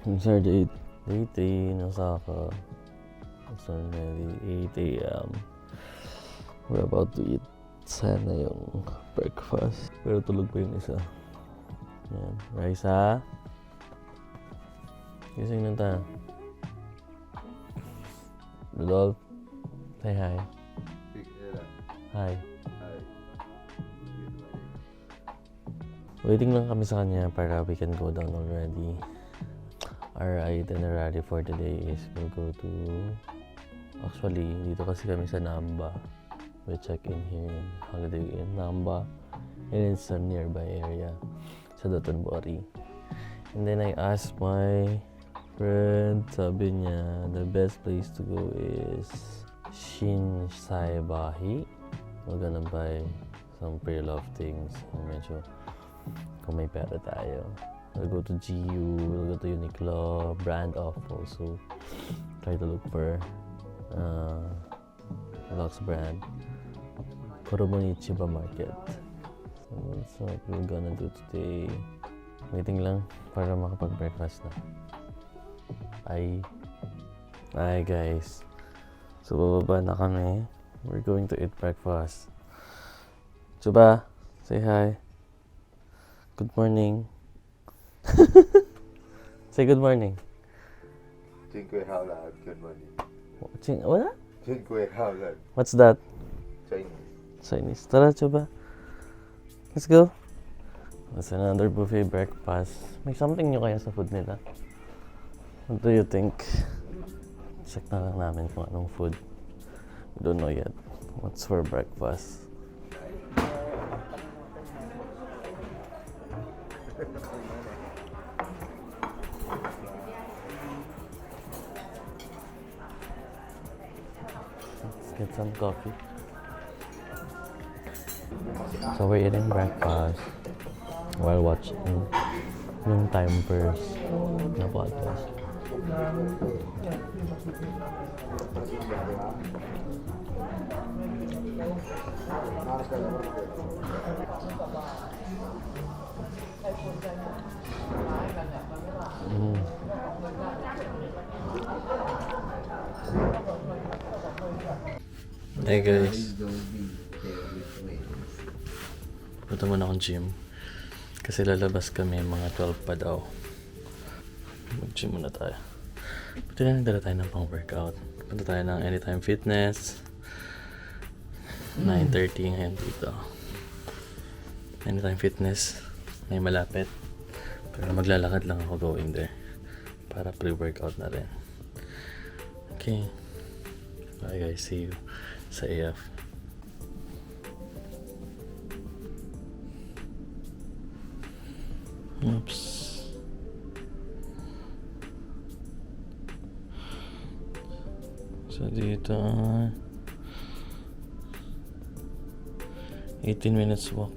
It's already 8:80 in Osaka. It's already 8 a.m. We're about to eat sana yung breakfast. Pero tulog pa yung isa. Yan. Raisa? Gising na tayo. Rudolph? Say hi. Hi. Waiting lang kami sa kanya para we can go down already. Our itinerary for today is we'll go to... Actually, dito kasi kami sa Namba. We check in here in Holiday Inn Namba. And it's a nearby area sa Dotonbori. And then I asked my friend, sabi niya, the best place to go is Shinsaibahi. We're gonna buy some pre-love things. Medyo kung may pera tayo. We'll go to GU, we'll go to Uniqlo, Brand Off also. Try to look for Lux Brand. Kurumon Chiba Market. So that's what we're gonna do today. Waiting lang para makapag-breakfast na. Hi guys. So bababa na kami. We're going to eat breakfast. Chuba, say hi. Good morning. Say good morning. Cinque Howland, good morning. What? Cinque Howland, What's that? Chinese. Tara, Chuba. Let's go. That's another buffet breakfast. May something new kaya sa food nila? What do you think? Check na lang namin kung anong food. We don't know yet. What's for breakfast? Let's get some coffee. So we're eating breakfast while watching yung Time First na podcast. Hey guys, punta muna akong gym kasi lalabas kami mga 12 pa daw. Mag-gym muna tayo. Buti na nagdala tayo ng pang-workout. Punta tayo ng Anytime Fitness. 9:30 ngayon dito. Anytime Fitness. May malapit. Pero maglalakad lang ako going there. Para pre-workout na rin. Okay. Bye guys. See you sa AF. Oops. So dito 18 minutes walk.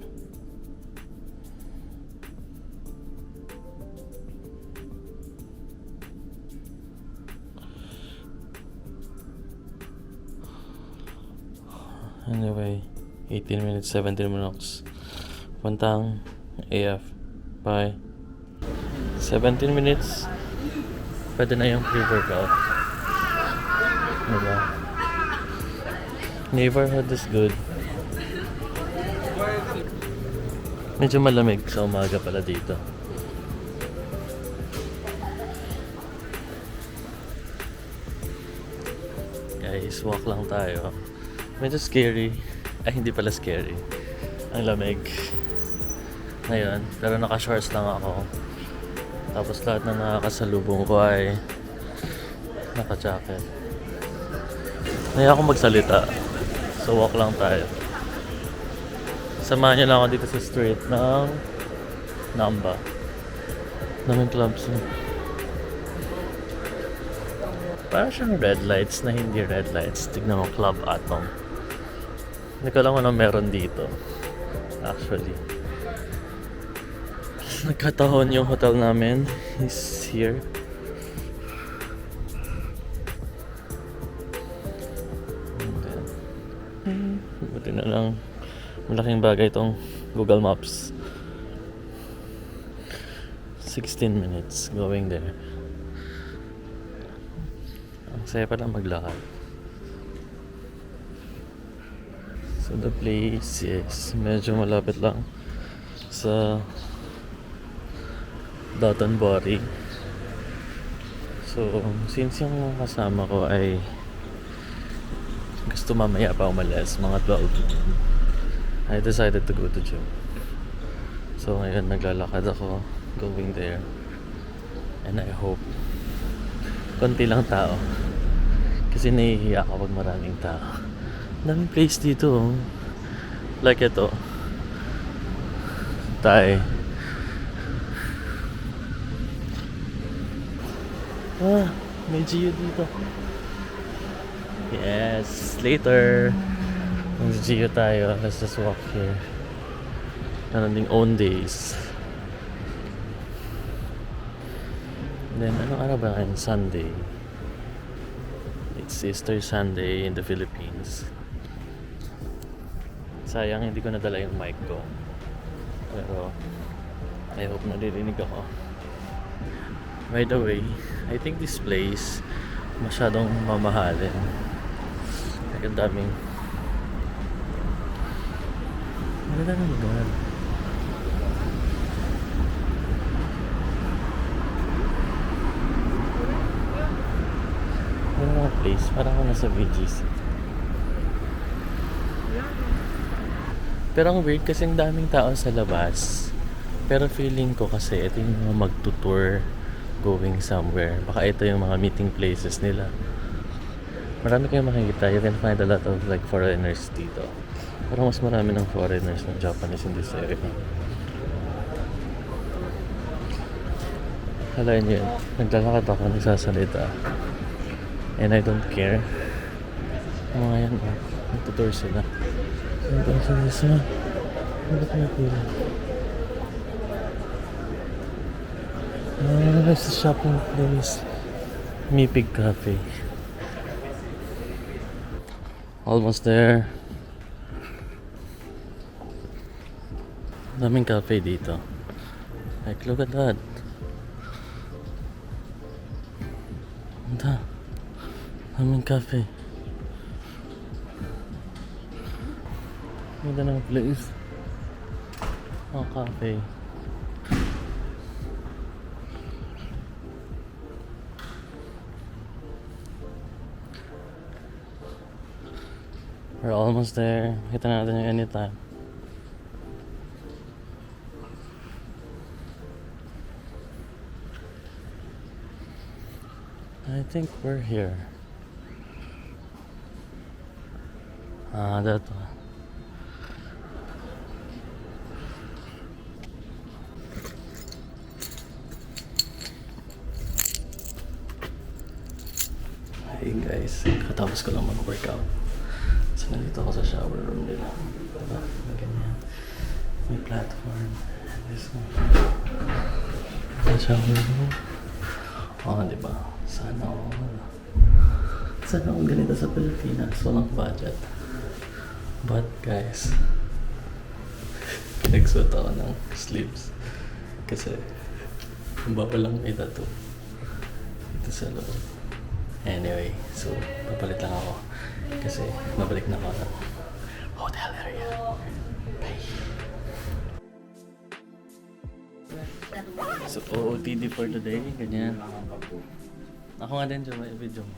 Anyway, 18 minutes, 17 minutes. Puntang AF. Bye. 17 minutes. Pwede na yung pre-workout. Diba? Neighborhood is good. Medyo malamig sa umaga pala dito. Guys, walk lang tayo. Medyo scary. Ay, hindi pala scary. Ang lamig. Ngayon, pero naka-shorts lang ako. Tapos lahat na nakakasalubong ko ay naka-jacket. Naya akong magsalita. So walk lang tayo. Samahan niyo lang ako dito sa street ng Namba. Daming clubs. Parang siyang red lights na hindi red lights. Tignan mo, Club Atom. Hindi ko alam ano meron dito. Actually. Nagkataon yung hotel namin is here. Buti na lang malaking bagay itong Google Maps. 16 minutes going there. Ang saya pa lang maglakad. So the place is medyo malapit lang sa Dotonbori. So since yung kasama ko ay gusto mamaya pa umalis, mga 12 p.m., I decided to go to gym. So ngayon naglalakad ako going there. And I hope konti lang tao. Kasi nahihiya ako pag maraming tao. Daming place dito. Oh. Like ito. Thai. May Gio dito. Yes, later. Mag-Gio tayo. Let's just walk here. Meron ding own days. Then, anong araw ba ngayon? Sunday. It's Easter Sunday in the Philippines. Sayang, hindi ko nadala yung mic ko. Pero, I hope naririnig ako. By the way, I think this place masyadong mamahalin. Like, ang daming lugar. Ano mga place? Parang ako nasa BGC. Pero ang weird kasi ang daming tao sa labas. Pero feeling ko kasi ito yung mga magtutour going somewhere. Baka ito yung mga meeting places nila. Marami kayong makikita. You can find a lot of like foreigners dito. Parang mas marami ng foreigners ng Japanese in this area. Halayan nyo yun. Naglalakad ako, nagsasalita. And I don't care. Mga yan, nagtutour sila. Nagtutour sila. Ano ba pila? There's a shopping place. Mipig Cafe. Almost there. Daming cafe dito. Like, look at that. Anda. Daming cafe. Ganda ng place. Oh, cafe. We're almost there. Kita natin yung anytime. I think we're here. That one. Hey guys, katapos ko lang mag-workout. So nandito ako sa shower room nila. Diba? Ganyan. May platform. This one. Sa shower room. Diba? Sana all ganito sa Pilipinas. Walang budget. But guys, pinagsuot ako ng sleeves. Kasi bawal lang may tattoo dito sa loob. Anyway, so papalit lang ako. Kasi mabalik na ako sa hotel area. Bye! So OOTD for today, ganyan. Ako nga din, Joe, may video mo.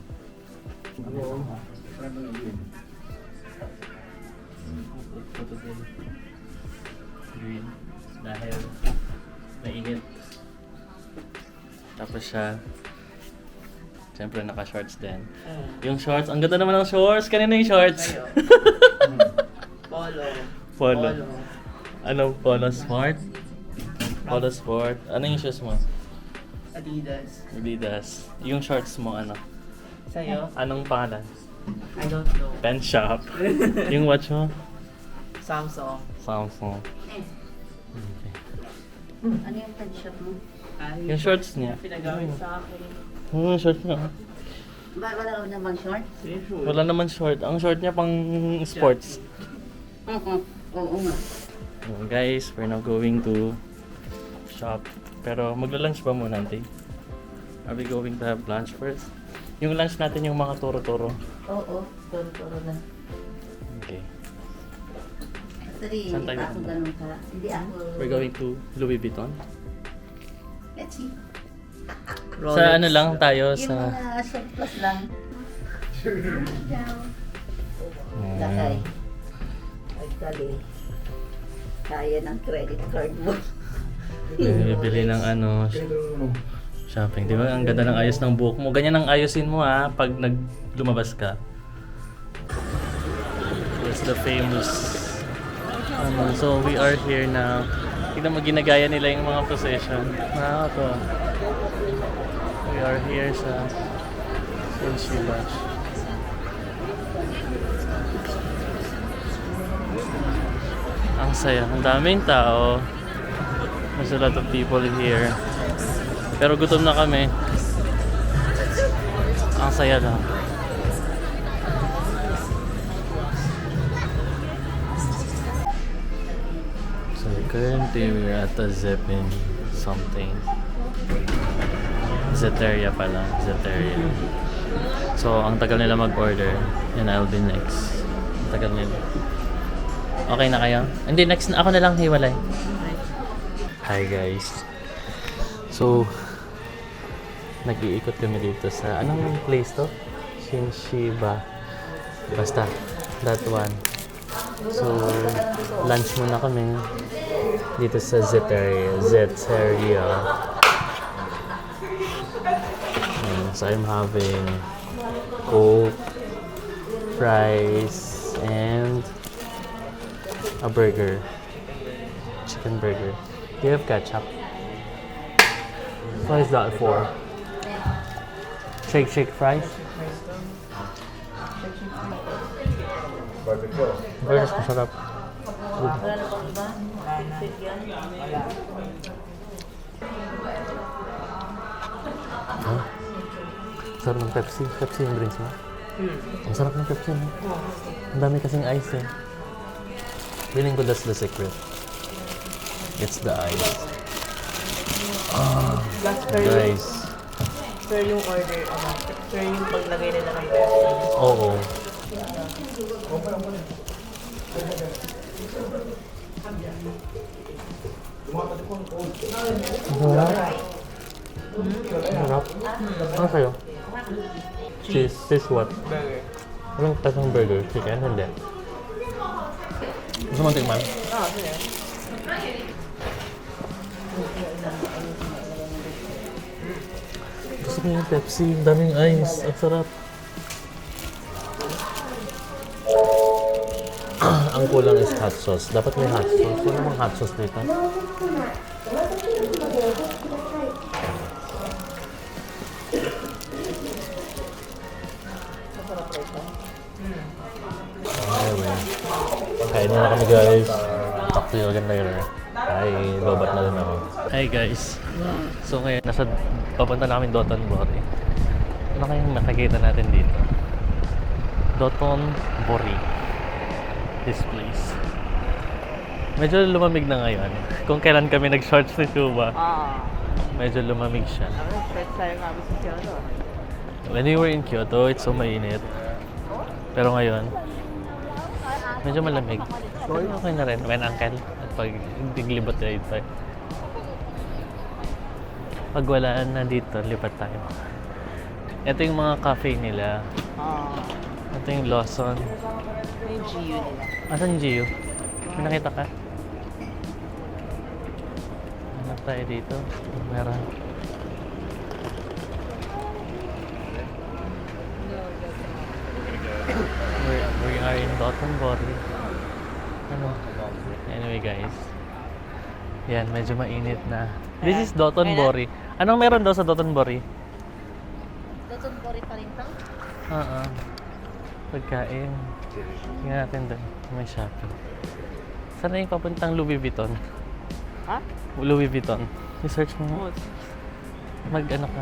Green. Dahil mainit. Tapos siya, siyempre naka-shorts din. Yung shorts, ang ganda naman ng shorts. Kanina yung shorts? Polo. Anong polo? Smart? Polo Sport. Ano yung shoes mo? Adidas. Yung shorts mo, ano? Sa'yo? Anong pangalan? I don't know. Pen Shop. Yung watch mo? Samsung. Samsung. Okay. Ano yung pen shop mo? Yung shorts niya. Pinagamit sa akin. Yung short niya. Wala ka namang short? Wala naman short. Ang short niya pang sports. Oo nga. Guys, we're now going to shop. Pero magla-lunch ba muna, Auntie? Are we going to have lunch first? Yung lunch natin yung mga turo-turo. Oo, turo-turo lang. Okay. Actually, Saan tayo ako pupunta? ganun ka. Hindi ako. We're going to Louis Vuitton. Let's see. Sa ano lang tayo Yung sa... mga surplus lang. Hmm. Lakay. Actually, kaya ng credit card mo. Bibili ng ano, shopping. Di ba? Ang ganda ng ayos ng buhok mo. Ganyan ang ayusin mo ha, pag lumabas ka. That's the famous. So we are here now. Tignan mo, ginagaya nila yung mga procession. Nakakatawa. We are here sa Shinshiba. Ang saya. Ang daming tao. There's a lot of people here. Pero gutom na kami. Ang saya lang. So currently we're at the Zeppin something. Zeteria pala. Zeteria. So ang tagal nila mag-order and I'll be next. Ang tagal nila. Okay na kayo? Hindi, next na ako na lang hiwalay. Hi guys. So, nag-iikot kami dito sa, anong place to? Shinshiba. Basta, that one. So, lunch muna kami dito sa Zeteria. So, I'm having Coke, fries, and a burger. Chicken burger. Do you have ketchup? What is that for? Shake fries? Barbecue. Burgers masarap. Wala na bang iba? Fit yan? Huh? Sarap ng Pepsi. Pepsi yung drinks mo? Ang sarap ng Pepsi mo. Ang dami kasing ice eh. Feeling ko that's the secret. It's the ice. Last Guys. per yung order, per yung paglagay nila ng Pepsi. Oo. Sarap. Ano sa'yo? Cheese. Cheese what? Burger. Anong type ng burger? Chicken? Hindi. Gusto mo tikman? Sige. Gusto ko yung Pepsi. Ang daming ice. Ang sarap. Ang kulang is hot sauce. Dapat may hot sauce. Wala namang hot sauce dito. Anyway. Kain na kami guys. Talk to you again later. Hi, babat na rin ako. Hi guys. So ngayon, papunta na kami Dotonbori. Ano kayong nakikita natin dito? Dotonbori. This place. Medyo lumamig na ngayon. Kung kailan kami nag-shorts ni Shuba, medyo lumamig siya. First time kami sa Kyoto. When we were in Kyoto, it's so mainit. Pero ngayon, medyo malamig. Pero okay na rin. When uncle, at pag diglibot na ito. Pag wala na dito, lipat tayo. Ito yung mga cafe nila. Ito yung Lawson. Yung GU nila. Asan yung GU? May nakita ka? Hanap tayo dito. Meron. We are in Dotonbori. Ano? Anyway guys. Yan, medyo mainit na. This is Dotonbori. Anong meron daw sa Dotonbori? Dotonbori pa rin to? Oo. Pagkain. Tingnan natin doon. May shopping. Saan na yung papuntang Louis Vuitton? Ha? Louis Vuitton. I-search mo nga. Oo. Mag-ano ka?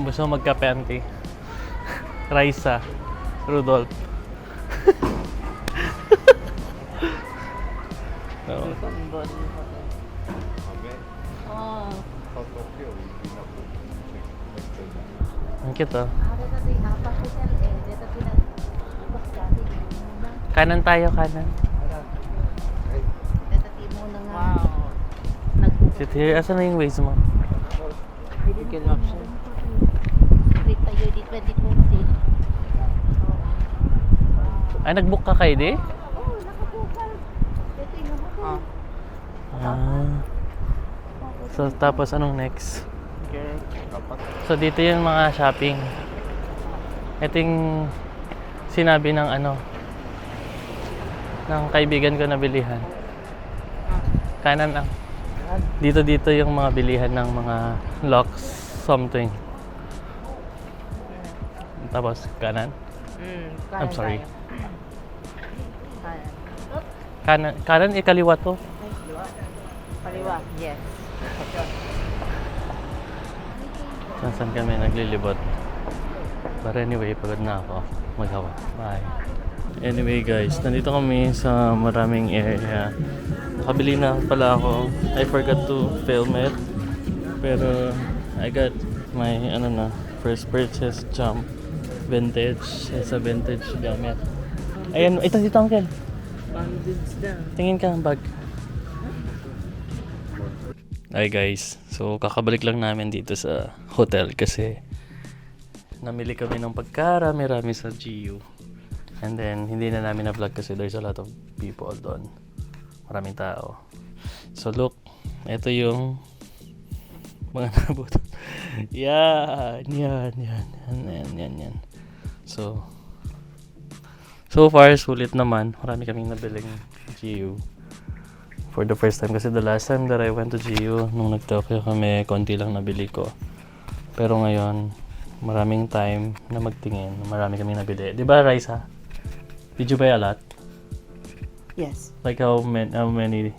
Gusto mo magka-panty? Raisa. Rudolph. Oo. Oh. Hot coffee or you not check. Ang cute oh. Ada tadi apa hotel dia tadi nak bak tadi muna. Kanan tayo, kanan. Dia tadi muna nga. Sit here. Asan na yung Waze mo? Bigyan option. Nag-trip tayo di 2020. Ay, nag-book ka kayo di? Oh, nakabukal. Ito yung hotel. So, tapos anong next? Okay. So, dito yung mga shopping. Ito yung sinabi ng ng kaibigan ko na bilihan. Kanan ang. Dito yung mga bilihan ng mga locks something. Tapos, kanan? I'm sorry. Kanan, ikaliwa to. Kaliwa. Yes. Saan kami naglilibot. But anyway, pagod na ako. Maghawa. Bye. Anyway guys, nandito kami sa maraming area. Nakabili na pala ako. I forgot to film it. Pero I got my first purchase jump. Vintage. It's a vintage gamit. Ayan, ito dito uncle. Bandits na. Tingin ka ang bag. Hi guys, so kakabalik lang namin dito sa hotel kasi namili kami ng pagkarami-rami sa GU. And then, hindi na namin na-vlog kasi there's a lot of people doon. Maraming tao. So look, ito yung mga nabutan. Yan. So far, sulit naman. Marami kaming nabiling GU. For the first time kasi the last time that I went to GU, nung nag-Tokyo kami, konti lang nabili ko. Pero ngayon, maraming time na magtingin. Marami kami nabili. Di ba, Raisa? Did you buy a lot? Yes. Like how many?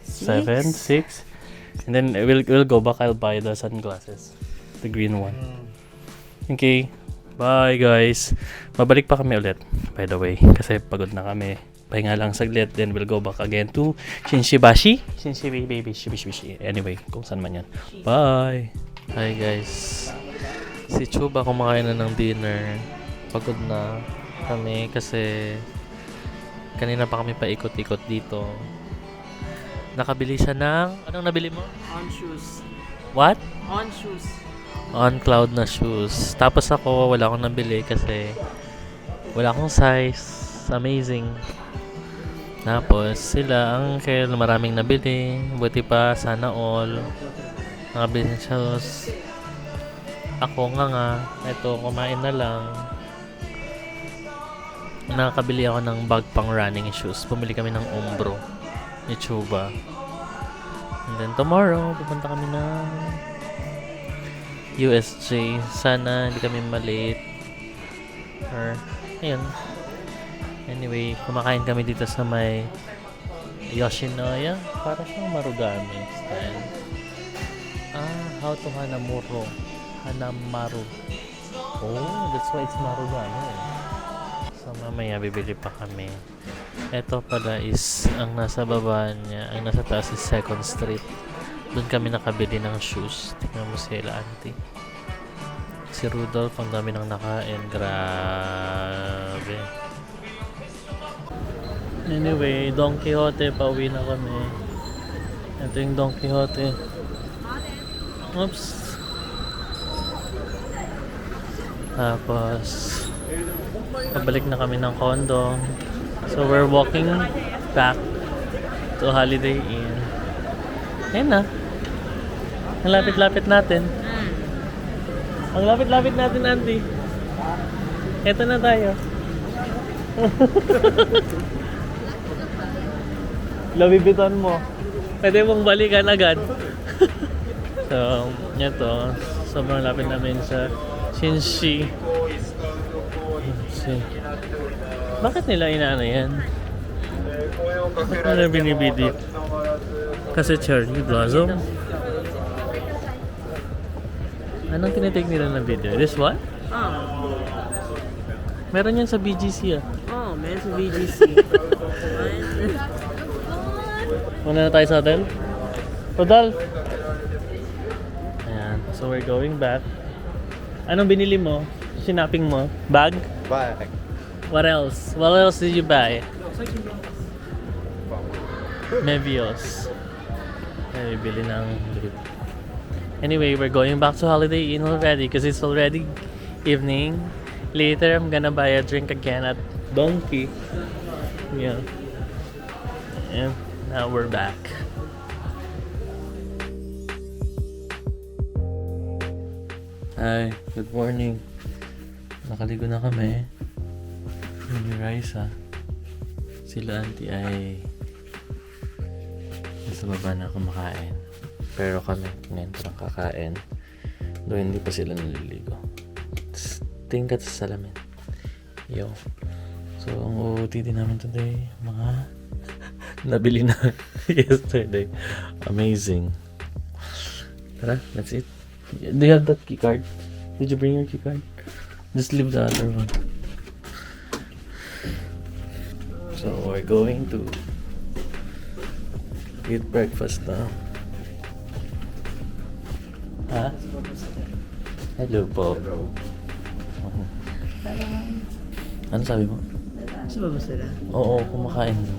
7? 6? And then we'll go back. I'll buy the sunglasses. The green one. Okay. Bye guys. Babalik pa kami ulit. By the way. Kasi pagod na kami. Pahinga lang saglit, then we'll go back again to Shinshibashi. Anyway, kung saan man yan. Bye! Hi guys. Si Chuba kumakain na ng dinner. Pagod na kami kasi kanina pa kami paikot-ikot dito. Nakabili siya ng... Anong nabili mo? On shoes. What? On shoes. On cloud na shoes. Tapos ako, wala akong nabili kasi wala akong size. Amazing. Tapos sila, uncle, maraming nabili. Buti pa, sana all. Nakabili ng shoes. Ako nga. Ito, kumain na lang. Nakakabili ako ng bag pang running shoes. Pumili kami ng Umbro ni Chuba. And then tomorrow, pupunta kami ng USJ. Sana hindi kami malate. Or, ayun. Anyway, kumakain kami dito sa may Yoshinoya. Para siyang Marugame style. How to Hanamuro. Hanamaru. Oh, that's why it's Marugame. So, mamaya bibili pa kami. Ito pala is, ang nasa baba niya, ang nasa taas is 2nd Street. Doon kami nakabili ng shoes. Tingnan mo sila, auntie. Si Rudolph, ang dami nang nakain. Grabe. Anyway, Don Quixote, pauwi na kami. Ito yung Don Quixote. Oops. Tapos, pabalik na kami ng condo. So, we're walking back to Holiday Inn. Ayun na. Ang lapit-lapit natin. Ang lapit-lapit natin, Andy. Eto na tayo. Labibitan mo. Pwede mong balikan agad. So, ito. Sobrang lapit namin sa Shinshi. Bakit nila inaano yan? Bakit nila binibidit? Kasi cherry blossom? Anong tinitake nila na video? This what? Meron yan sa BGC Meron sa BGC. Muna na tayo sa hotel? Rodal! Ayan. So we're going back. Anong binili mo? Sinaping mo? Bag? Bye. What else? What else did you buy? Mevios. Ay, bili ng lip. Anyway, we're going back to Holiday Inn already because it's already evening. Later, I'm gonna buy a drink again at Donkey. Yeah. And now we're back. Hi, good morning. Nakaligo na kami. Yun yung Raisa. Sila auntie ay nasa baba na kumakain. Pero kami, ngayon parang kakain. Doon hindi pa sila naliligo. Tingin ka sa salamin. Yo. So, ang OOTD namin today, mga nabili na yesterday. Amazing. Tara, that's it. Do you have that key card? Did you bring your key card? Just leave the other one. So, we're going to eat breakfast now. Ha? Hello po. Ano sabi mo? Sa baba sila? Oo, kumakain daw.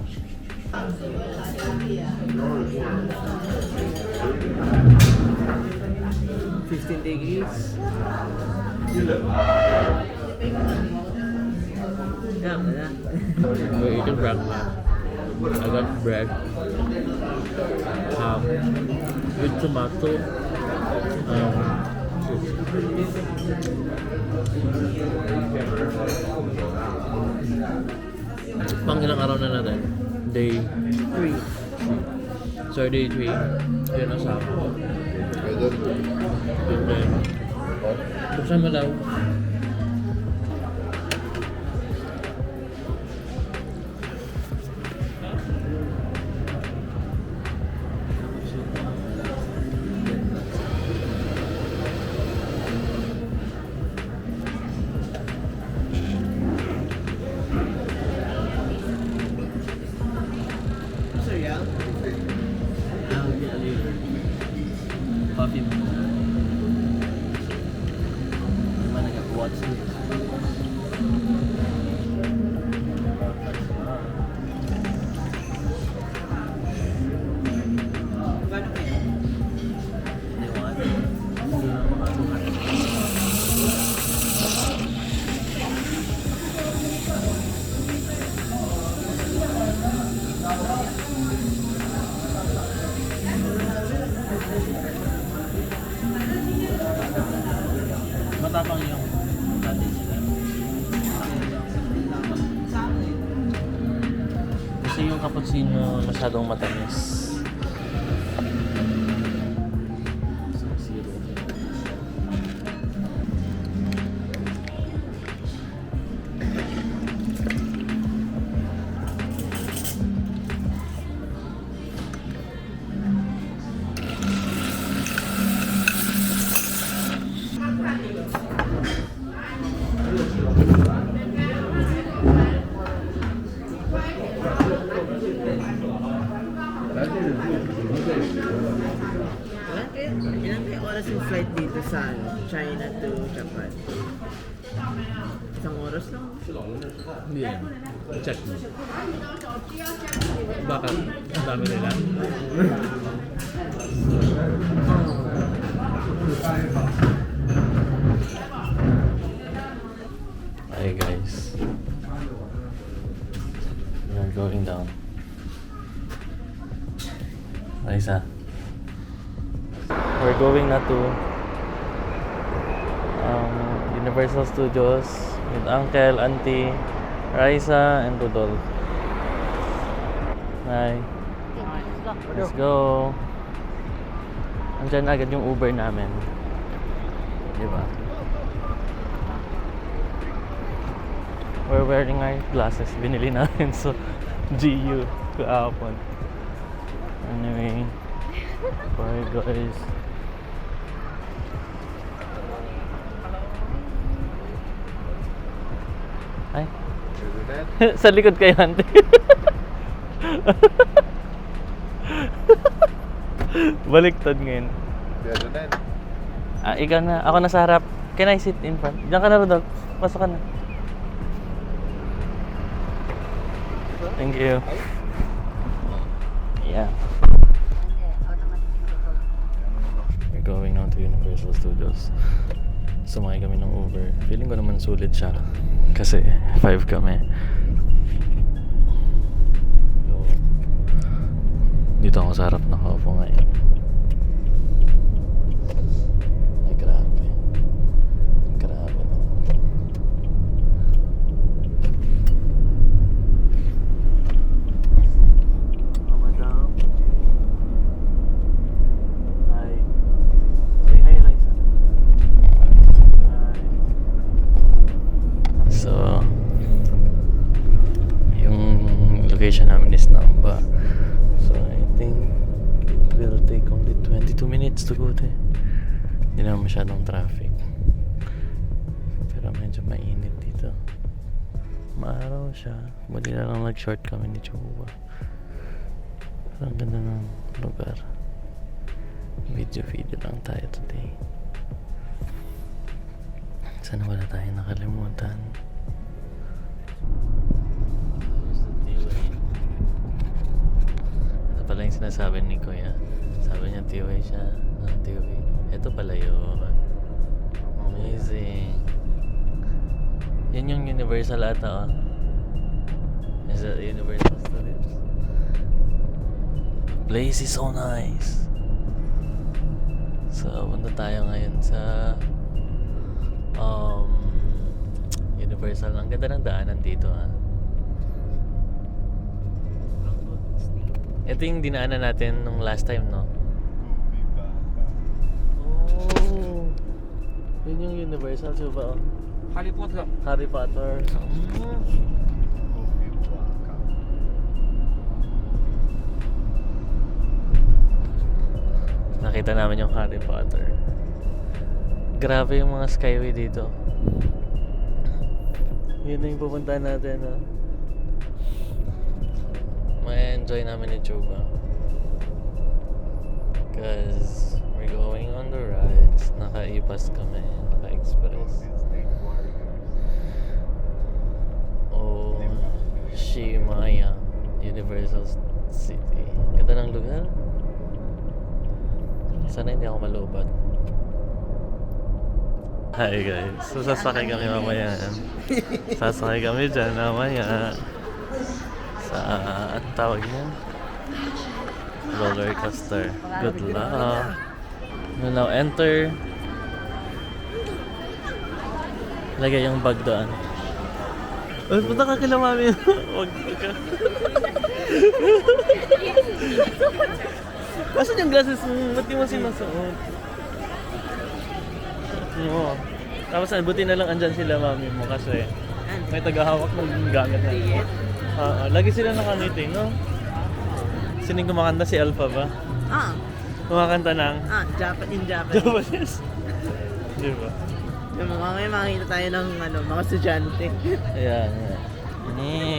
$15. Yeah, wala. We're eating breakfast. I got bread, ham, with tomato, pang ilang araw na natin? Day 3. So day 3, yun ang sako. And then, buksan mo daw. Cereal? I'll get a later. Coffee mo. Naman nag-watch this. Gano'n kayo? Matapang yung natin sila. Kasi yung cappuccino masyadong matamis. Zero. Ilan kayo oras yung flight dito sa China to Japan? Isang oras lang? Hindi yan. Check mo. Bakit? Ang dami nila. Hi guys. We are going down. Raisa. We're going na to Universal Studios with Uncle, Auntie, Raisa, and Rudolph. Hi. Let's go. Andyan agad yung Uber namin. Diba? We're wearing our glasses. Binili namin sa GU kahapon. Anyway. Bye guys. Ay. Sa likod kayo, Auntie. Baliktad ngayon. Pero na. Ikaw na. Ako na sa harap. Can I sit in front? Diyan ka na, Rodolph. Pasok ka na. Thank you. Yeah. We're going on to Universal Studios. Sumakay kami ng Uber. Feeling ko naman sulit siya. Kasi 5 kami. So, dito ako sa harap nakaupo ngayon. Ay, grabe. Grabe naman. Oh, madam. Hi. Say hi, Eliza. Hi. So, yung location namin is Namba. So, I think it will take only 22 minutes to go there. Hindi naman masyadong traffic. Pero medyo mainit dito. Maaraw siya. Buti na lang nag-short kami ni Chuba. Pero ang ganda ng lugar. Video lang tayo today. Sana wala tayong nakalimutan. Ito pala yung sinasabi ni Kuya. Sabi niya T-Way siya. T-Way. Ito pala yun. Amazing. Yan yung Universal ata, oh. Is that Universal Studios? Place is so nice. So, punta tayo ngayon sa Universal. Ang ganda ng daanan dito, ha. Ito yung dinaanan natin nung last time, no? Oh, yun yung Universal, diba? Harry Potter. Harry Potter. Nakita namin yung Harry Potter. Grabe yung mga skyway dito. Yun na yung pupuntahan natin, no? May enjoy namin ni Chuba. Because we're going on the rides. Naka-ipas kami. Naka-express. Oh, Shimaya Universal City. Ganda ng lugar. Sana hindi ako malubat. Hi guys. So sasakay kami mamaya. Sasakay kami dyan mamaya. Sa, ano tawag niyan? Roller coaster. Good luck. We'll now enter. Lagay yung bag doon. Oh, punta ka kila mami. Wag ka. Asan yung glasses mo? Ba't di mo sinusuot? Oo. Tapos buti na lang andyan sila mami mo kasi may tagahawak ng gamit na. Lagi sila nakangiti, no? Sining kumakanta si Alpha ba? Kumakanta ng? In Japanese. Japanese. Di ba? Mamaya makikita tayo ng mga estudyante. Ayan.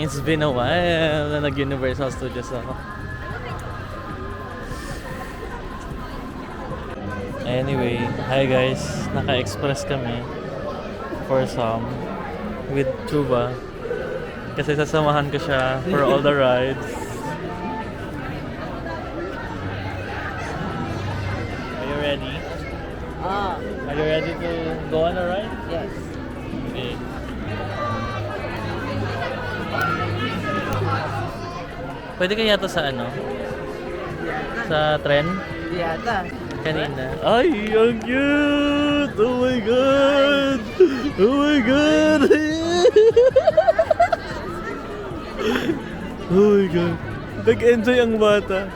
It's been a while na nag-Universal Studios ako. Anyway, hi guys. Naka-express kami for some with Chuba. Kasi sasamahan ko siya for all the rides. Are you ready? Are you ready to go on a ride? Yes. Okay. Pwede kaya to sa ano? Sa tren? Yata. Kanina. Ay, ang cute! Oh my God! Oh my God! Oh my God! Nag-enjoy ang bata.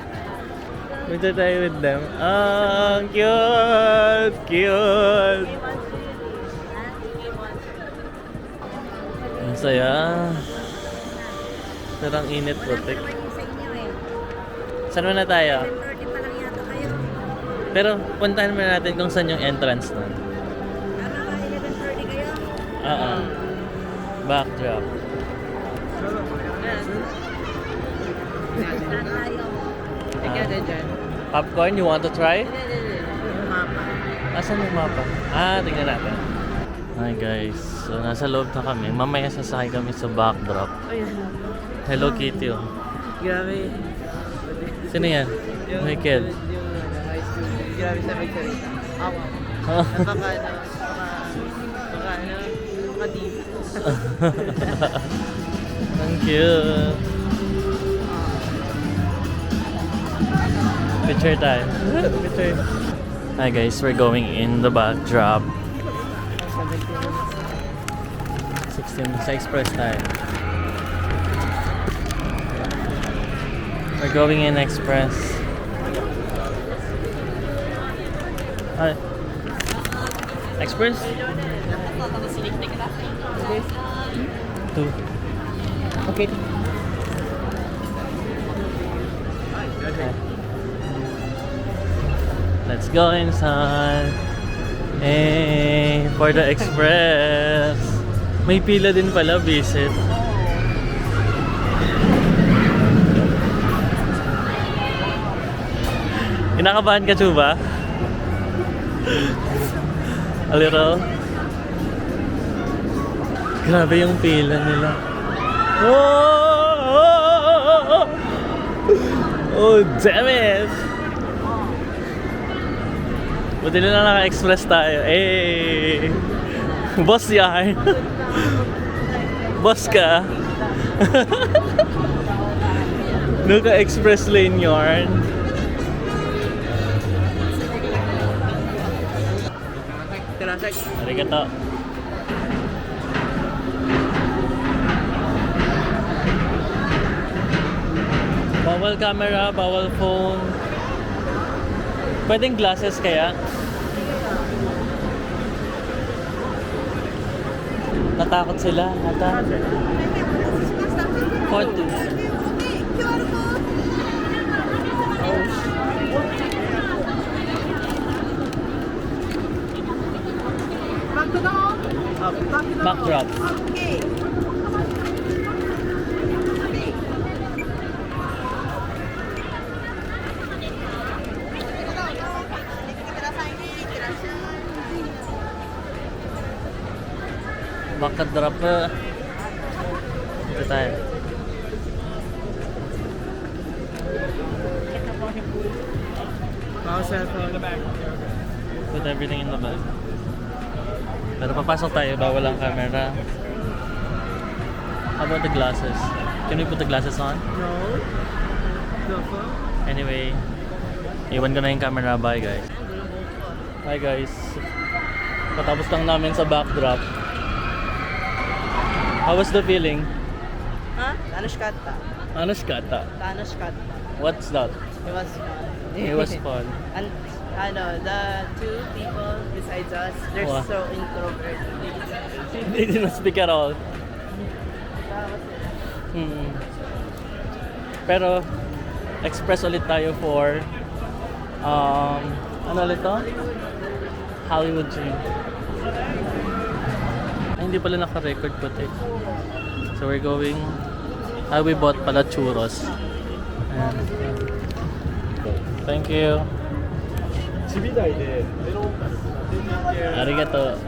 Enjoy tayo with them. Ang cute! Cute! Ang saya. Pero ang init, putik. Saan na tayo? 10:30 pa lang yata kayo. Pero puntahan muna natin kung saan yung entrance nun. Tama ba, 11:30 kayo? Backdrop. Saan tayo? Ikaw na dyan. Popcorn, you want to try? Yung mapa. Asan yung mapa? Tingnan natin. Hi guys, so nasa loob na kami. Mamaya sasakay kami sa backdrop. Ayan. Hello Kitty oh. Grabe. Sino yan? Michael. Yung high school. Grabe sa magsalita. Ako. Deep. Thank you. Picture time. Picture. Hi guys, we're going in the backdrop. 16 sa express time. We're going in express. Hi. Express? 2. Okay. Let's go inside. Hey, for the express. May pila din pala, visit. Kinakabahan ka, Chuba? A little? Grabe yung pila nila. Oh, oh damn it! Buti na lang naka-express tayo. Eh, boss yan. Boss ka. Naka-express lane yarn. Arigato. Bawal camera, bawal phone. Pwedeng glasses kaya? Natakot sila, ata. 40. Backdrop. Backdrop. Ito tayo. Wow, cellphone. Put everything in the bag. Pero papasok tayo, bawal ang camera. How about the glasses? Can we put the glasses on? No. No phone? Anyway, iwan ko na yung camera. Bye guys. Hi guys. Patapos lang namin sa backdrop. How was the feeling? Huh? Tanushkata. Anushkata. Tanushkata. What's that? It was fun. It was fun. And the two people besides us, they're Wow. so introverted. They didn't speak at all. Pero express ulit tayo for ano ulit to? Hollywood Dream. Ay, hindi pala naka-record puti. So we're going we bought pala churros. Ayan. Thank you. Arigato.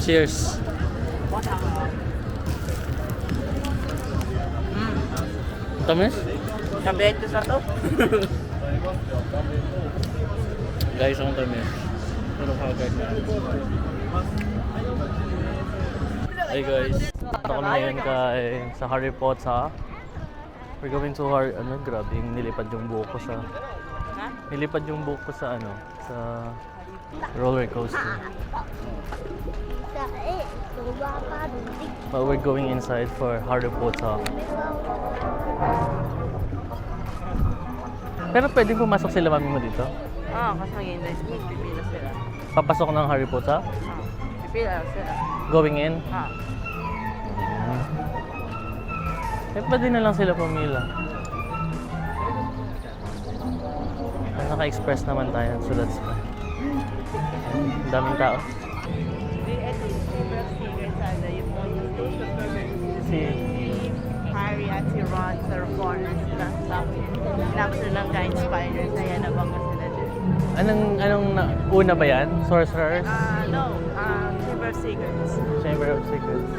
Cheers. Tamis? Sabi ito sa to. Guys, ang tamis. Pero kagad na. Hey guys, punta kami ngayon sa Harry Potter. We're going to grabe yung nilipad yung buhok ko sa... Nilipad yung buhok ko sa sa roller coaster. But we're going inside for Harry Potter. Pero pwedeng pumasok sila mami mo dito? Kasi mag-i-enjoy sila. Pipila sila. Papasok ng Harry Potter? Pipila sila. Going in? Eh, pwede na lang sila pumila. Naka-express naman tayo, so that's fine. Ang daming tao. Ito yung favorite singer sana, yung Si... Harry at si Ron sa Reformers sila. Tapos sila ng ka-inspired, kaya nabangga sila din. Anong una ba yan? Sorcerers? No. Chamber of Secrets. Chamber of Secrets.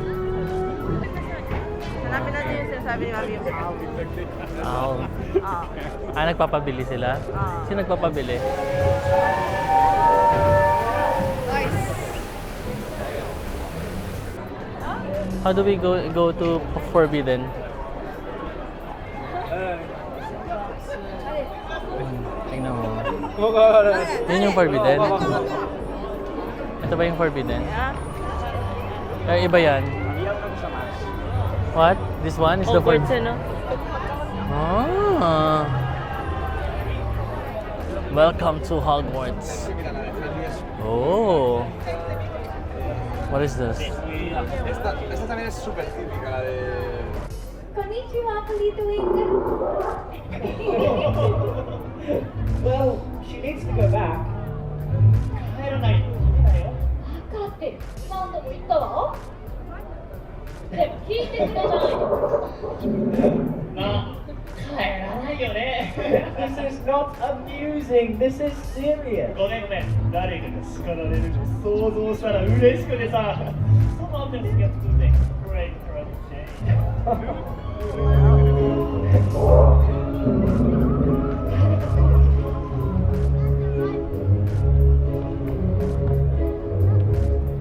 Hanapin natin yung sinasabi ni Mami yung owl. Owl. Nagpapabili sila? Sino nagpapabili? How do we go to Forbidden? Tingnan mo. Yun yung Forbidden? Ito ba yung Forbidden? Ay, iba yan. What? This one is the Forbidden? Welcome to Hogwarts. Oh. What is this? Esta también es súper típica, la de... Konnichiwa, Politoing. Well, she needs to go back. 帰らないとダメだよ。分かってる。何度も言ったわ。でも聞いてくれじゃないの。まあ、帰らないよね。This is not amusing. This is serious. ごめんごめん。誰かが叱られるの想像したら嬉しくてさ。Someone just gets to think great for a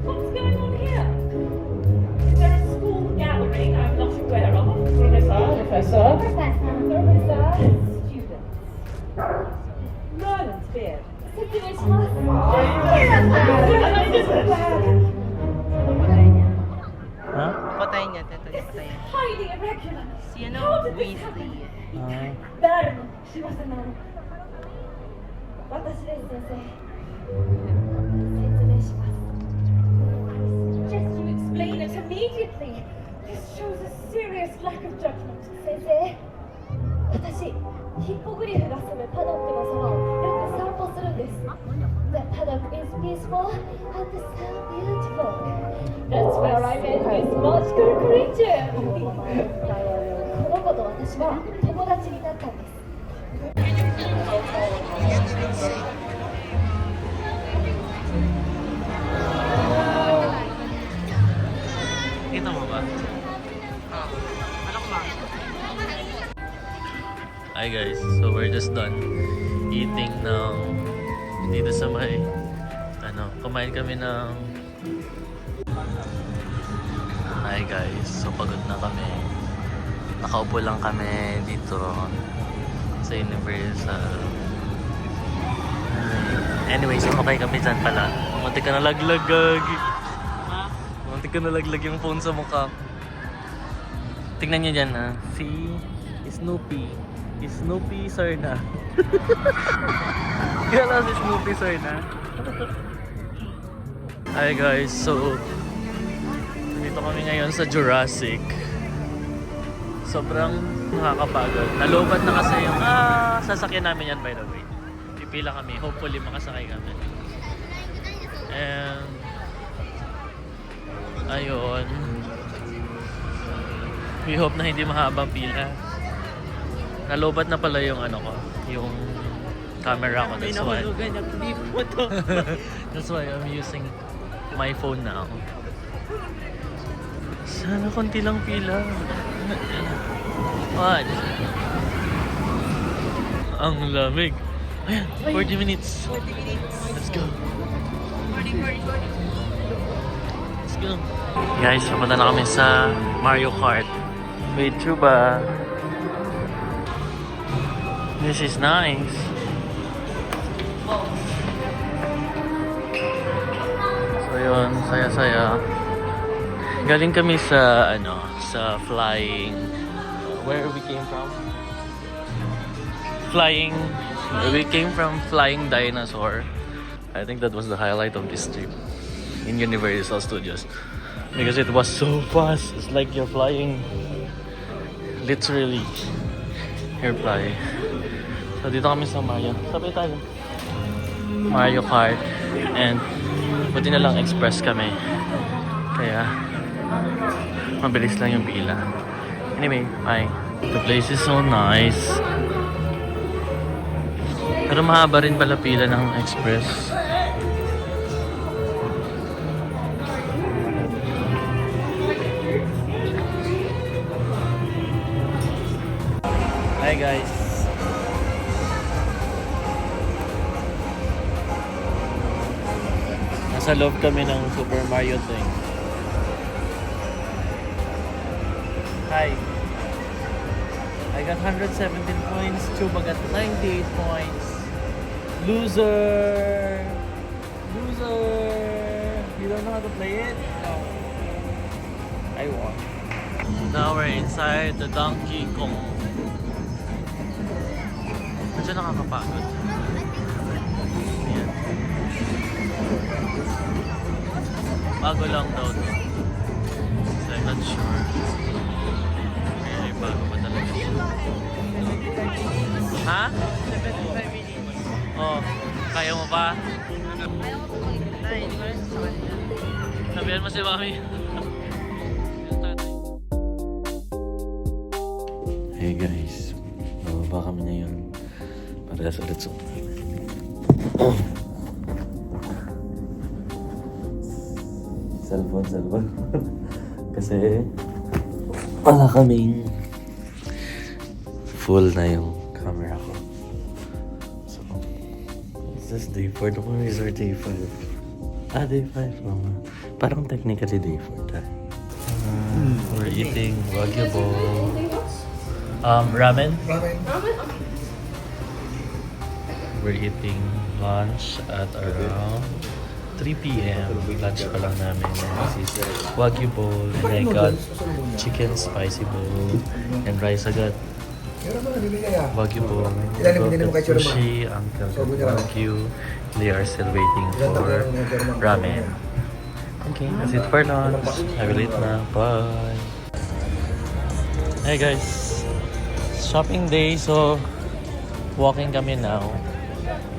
What's going on here? Is there a school gathering I'm not aware of? Professor? Professor? Students. Merlin's beard. 説明します。Huh? Patayin niya. Ito niya patayin. Highly irregular. Si ano? Weasley. 誰もしませんな。私です先生。説明します。Just you explain it immediately. This shows a serious lack of judgment. 先生、私ヒッポグリフが住むパドックのそばをよく散歩するんです。The paddock is peaceful and so beautiful. That's where I met this magical creature. この子と私は友達になったんです。Kita mo ba? Hi guys, so we're just done eating ng dito sa may kumain kami ng hi guys, so pagod na kami, nakaupo lang kami dito sa Universal. Anyways, okay kami dyan pala. Muntik ka nalaglag, gagi. Muntik ka nalaglag yung phone sa mukha. Tingnan nyo dyan ha, si Snoopy. Snoopy Sarna. Kaya si Snoopy Sarna. Hi guys, so dito kami ngayon sa Jurassic. Sobrang nakakapagod. Nalobat na kasi yung sasakyan namin yan, by the way. Pipila kami, hopefully makasakay kami. And ayun, we hope na hindi mahabang pila. Nalobat na pala yung yung camera ko. That's why. That's why I'm using my phone now. Sana konti lang pila. What? Ang lamig. Ayan, 40 minutes. 40 minutes. Let's go. 40. Let's go. Guys, pumunta na kami sa Mario Kart. Wait, Chuba. This is nice. So yun, saya-saya. Galing kami sa sa flying. Where we came from? We came from Flying Dinosaur. I think that was the highlight of this trip in Universal Studios because it was so fast. It's like you're flying. Literally, you're flying. So dito kami sa Mario. Sabay tayo. Mario Kart. And buti na lang express kami. Kaya mabilis lang yung pila. Anyway, bye. The place is so nice. Pero mahaba rin pala pila ng express. Hi guys. Nasa loob kami ng Super Mario thing. Hi. I got 117 points. Chuba got 98 points. Loser! Loser! You don't know how to play it? No. I won. Now we're inside the Donkey Kong. Medyo nakakapagod. Ayan. Bago lang daw to. So I'm not sure. Okay, bago pa talaga. Ha? 75 minutes. Oh, kaya mo ba? Ayaw ko po magkita. Hindi ko rin sa kanila. Sabihan mo si Mami. Hey guys, bababa kami ngayon para sa let's cellphone. Kasi wala kaming full na yung camera ko. So, is this day 4? Ito kung resort day 5. Day 5, mama. Parang technically day 4 tayo. We're eating Wagyu bowl. Ramen? We're eating lunch at around 3 p.m. Lunch pa lang namin. This is Wagyu bowl. And I got chicken spicy bowl and rice agad. Wagyu bowl. Sushi, Uncle Wagyu. They are still waiting for ramen. Okay, that's it for lunch. I will eat na. Bye. Hey guys. Shopping day, so walking kami now.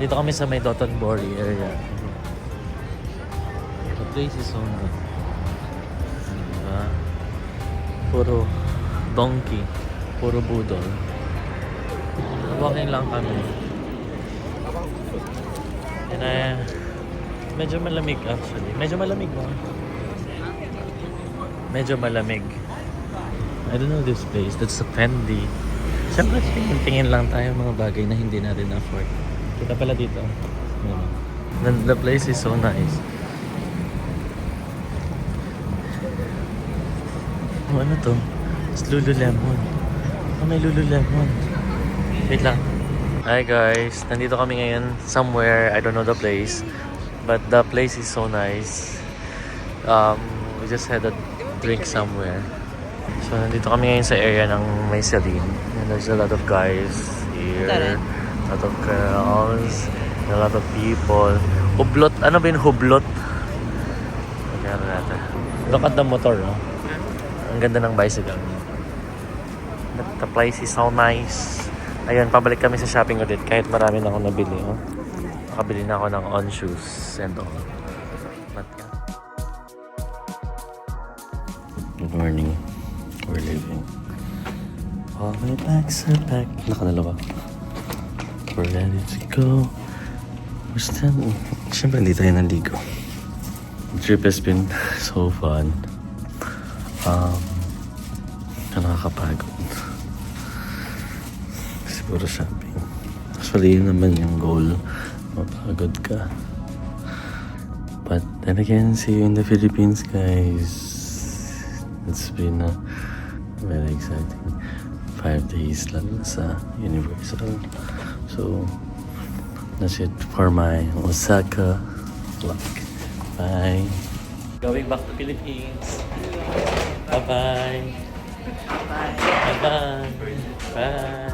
Dito kami sa may Dotonbori area. The place is so nice. Diba? Puro donkey, puro budol. Walking lang kami. And medyo malamig actually. Medyo malamig ba? Medyo malamig. I don't know this place. That's a Fendi. Siyempre, tingin lang tayo mga bagay na hindi natin afford. Kita pala dito. The place is so nice. Oh, ano to? It's Lululemon. Oh, may Lululemon. Wait lang. Hi guys. Nandito kami ngayon somewhere. I don't know the place. But the place is so nice. We just had a drink somewhere. So, nandito kami ngayon sa area ng May Celine. And there's a lot of guys here. A lot of girls. And a lot of people. Hublot. Ano ba yung hublot? Magkano natin. Look at the motor, no? Ang ganda ng bicycle. The place is so nice. Ayun, pabalik kami sa shopping ulit. Kahit marami na ako nabili, oh. Nakabili na ako ng on shoes and all. But, yeah. Good morning. We're leaving. All my bags are packed. Nakadalawa. We're ready to go. We're still... Siyempre, hindi tayo naligo. The trip has been so fun. Nakakapagod. Kasi puro shopping. Actually, yun naman yung goal. Mapagod ka. But then again, see you in the Philippines, guys. It's been very exciting 5 days lang sa Universal. So, that's it for my Osaka vlog. Bye. Going back to Philippines. Bye-bye. Bye-bye. Bye.